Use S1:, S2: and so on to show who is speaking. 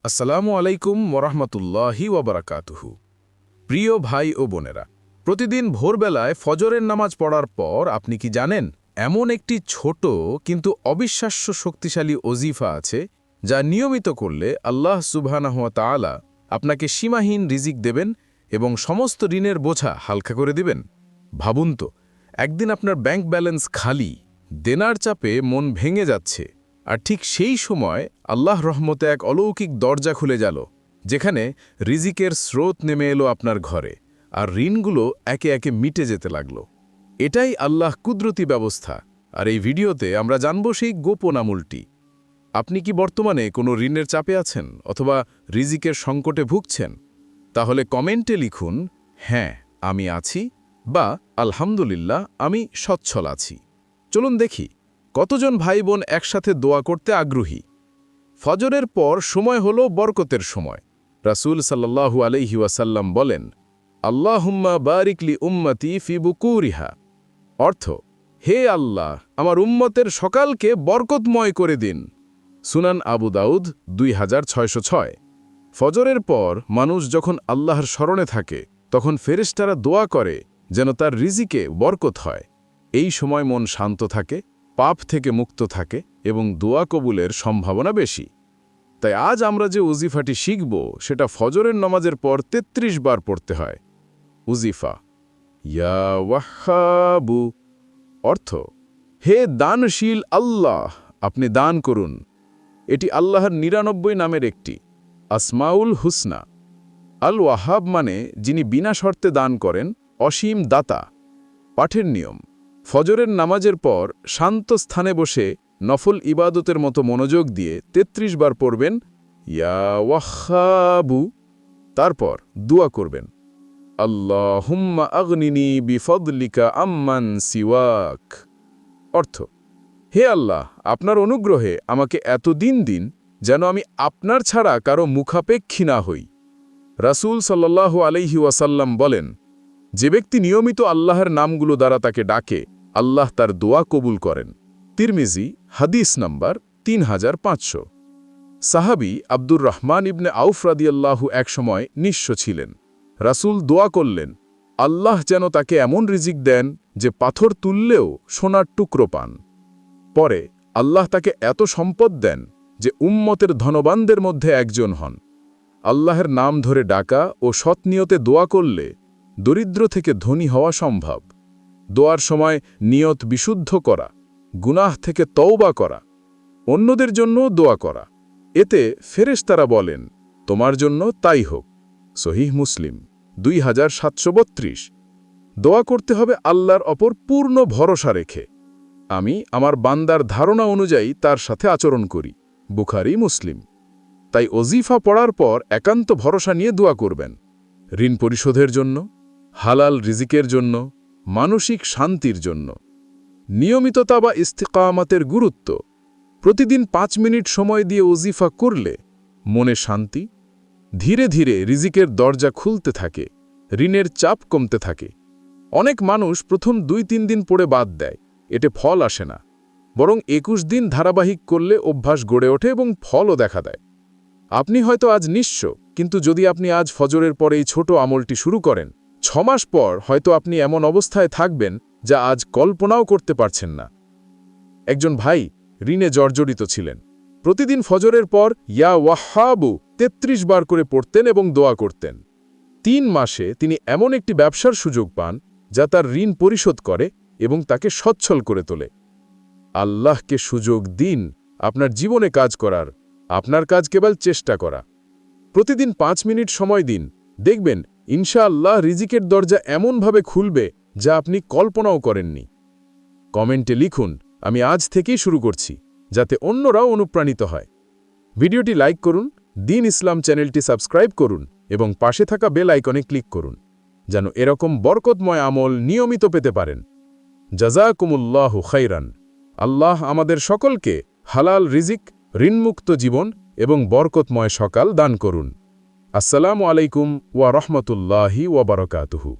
S1: আসসালামু আলাইকুম ওরহমতুল্লাহি ওবরাকাতুহু। প্রিয় ভাই ও বোনেরা, প্রতিদিন ভোরবেলায় ফজরের নামাজ পড়ার পর আপনি কি জানেন এমন একটি ছোট কিন্তু অবিশ্বাস্য শক্তিশালী ওজিফা আছে যা নিয়মিত করলে আল্লাহ সুবহানাহু ওয়া তাআলা আপনাকে সীমাহীন রিজিক দেবেন এবং সমস্ত ঋণের বোঝা হালকা করে দিবেন। ভাবুন তো, একদিন আপনার ব্যাংক ব্যালেন্স খালি, দেনার চাপে মন ভেঙে যাচ্ছে, আর ঠিক সেই সময় আল্লাহ রহমতে এক অলৌকিক দরজা খুলে গেল, যেখানে রিজিকের স্রোত নেমে এলো আপনার ঘরে, আর ঋণগুলো একে একে মিটে যেতে লাগল। এটাই আল্লাহ কুদরতি ব্যবস্থা। আর এই ভিডিওতে আমরা জানব সেই গোপন আমলটি। আপনি কি বর্তমানে কোনো ঋণের চাপে আছেন অথবা রিজিকের সংকটে ভুগছেন? তাহলে কমেন্টে লিখুন, হ্যাঁ আমি আছি, বা আলহামদুলিল্লাহ আমি সচ্ছল আছি। চলুন দেখি কতজন ভাই বোন একসাথে দোয়া করতে আগ্রহী। ফজরের পর সময় হল বরকতের সময়। রাসূল সাল্লাল্লাহু আলাইহি ওয়াসাল্লাম বলেন, আল্লাহুম্মা বারিকলি উম্মতি ফি বুকুরিহা, অর্থ, হে আল্লাহ, আমার উম্মতের সকালকে বরকতময় করে দিন। সুনান আবু দাউদ 2606। ফজরের পর মানুষ যখন আল্লাহর স্মরণে থাকে, তখন ফেরেশতারা দোয়া করে যেন তার রিজিকে বরকত হয়। এই সময় মন শান্ত থাকে, পাপ থেকে মুক্ত থাকে এবং দোয়া কবুলের সম্ভাবনা বেশি। তাই আজ আমরা যে উজিফাটি শিখব সেটা ফজরের নামাজের পর ৩৩ বার পড়তে হয়। উজিফা, ইয়া ওয়াহ্হাবু, অর্থ, হে দানশীল আল্লাহ, আপনি দান করুন। এটি আল্লাহর ৯৯ নামের একটি, আসমাউল হুসনা। আল ওয়াহাব মানে যিনি বিনা শর্তে দান করেন, অসীম দাতা। পাঠের নিয়ম: ফজরের নামাজের পর শান্ত স্থানে বসে নফল ইবাদতের মতো মনোযোগ দিয়ে ৩৩ বার পড়বেন ইয়া ওয়াহ্হাবু। তারপর দোয়া করবেন, আল্লাহুম্মা আগনিনি বিফদলিকা আম্মান সিওয়াক, অর্থ, হে আল্লাহ, আপনার অনুগ্রহে আমাকে এত দিন দিন যেন আমি আপনার ছাড়া কারো মুখাপেক্ষী না হই। রাসূল সাল্লাল্লাহু আলাইহি ওয়াসাল্লাম বলেন, যে ব্যক্তি নিয়মিত আল্লাহর নামগুলো দ্বারা তাকে ডাকে, আল্লাহ তার দোয়া কবুল করেন। তিরমিজি, হাদিস নাম্বার ৩৫০০। সাহাবী আব্দুর রহমান ইবনে আউফ রাদিয়াল্লাহু একসময় নিঃস্ব ছিলেন। রাসূল দোয়া করলেন, আল্লাহ যেন তাকে এমন রিজিক দেন যে পাথর তুললেও সোনার টুকরো পান। পরে আল্লাহ তাকে এত সম্পদ দেন যে উম্মতের ধনবানদের মধ্যে একজন হন। আল্লাহর নাম ধরে ডাকা ও সৎ নিয়তে দোয়া করলে দরিদ্র থেকে ধনী হওয়া সম্ভব। দোয়ার সময় নিয়ত বিশুদ্ধ করা, গুনাহ থেকে তওবা করা, অন্যদের জন্যও দোয়া করা, এতে ফেরেশতারা বলেন, তোমার জন্য তাই হোক। সহিহ মুসলিম 2732। দোয়া করতে হবে আল্লাহর অপর পূর্ণ ভরসা রেখে। আমি আমার বান্দার ধারণা অনুযায়ী তার সাথে আচরণ করি। বুখারী, মুসলিম। তাই ওজিফা পড়ার পর একান্ত ভরসা নিয়ে দোয়া করবেন। ঋণ পরিশোধের জন্য, হালাল রিজিকের জন্য, মানসিক শান্তির জন্য। নিয়মিততা বা ইস্তিকামাতের গুরুত্ব: প্রতিদিন ৫ মিনিট সময় দিয়ে ওজিফা করলে মনে শান্তি, ধীরে ধীরে রিজিকের দরজা খুলতে থাকে, ঋণের চাপ কমতে থাকে। অনেক মানুষ প্রথম ২-৩ দিন পড়ে বাদ দেয়, এতে ফল আসে না। বরং ২১ দিন ধারাবাহিক করলে অভ্যাস গড়ে ওঠে এবং ফলও দেখা দেয়। আপনি হয়তো আজ নিঃস্ব, কিন্তু যদি আপনি আজ ফজরের পরে এই ছোট আমলটি শুরু করেন, ৬ মাস পর হয়তো আপনি এমন অবস্থায় থাকবেন যা আজ কল্পনাও করতে পারছেন না। একজন ভাই ঋণে জর্জরিত ছিলেন। প্রতিদিন ফজরের পর ইয়া ওয়াহ্হাবু ৩৩ বার করে পড়তেন এবং দোয়া করতেন। ৩ মাসে তিনি এমন একটি ব্যবসার সুযোগ পান যা তার ঋণ পরিশোধ করে এবং তাকে সচ্ছল করে তোলে। আল্লাহকে সুযোগ দিন আপনার জীবনে কাজ করার, আপনার কাজ কেবল চেষ্টা করা। প্রতিদিন ৫ মিনিট সময় দিন, দেখবেন ইনশাআল্লাহ রিজিকের দরজা এমনভাবে খুলবে যা আপনি কল্পনাও করেননি। কমেন্টে লিখুন, আমি আজ থেকেই শুরু করছি, যাতে অন্যরাও অনুপ্রাণিত হয়। ভিডিওটি লাইক করুন, দ্বীন ইসলাম চ্যানেলটি সাবস্ক্রাইব করুন এবং পাশে থাকা বেল আইকনে ক্লিক করুন, যেন এরকম বরকতময় আমল নিয়মিত পেতে পারেন। জাযাকুমুল্লাহু খাইরান। আল্লাহ আমাদের সকলকে হালাল রিজিক, ঋণমুক্ত জীবন এবং বরকতময় সকাল দান করুন। আসসালামু আলাইকুম ওয়া রাহমাতুল্লাহি ওয়া বারাকাতুহু।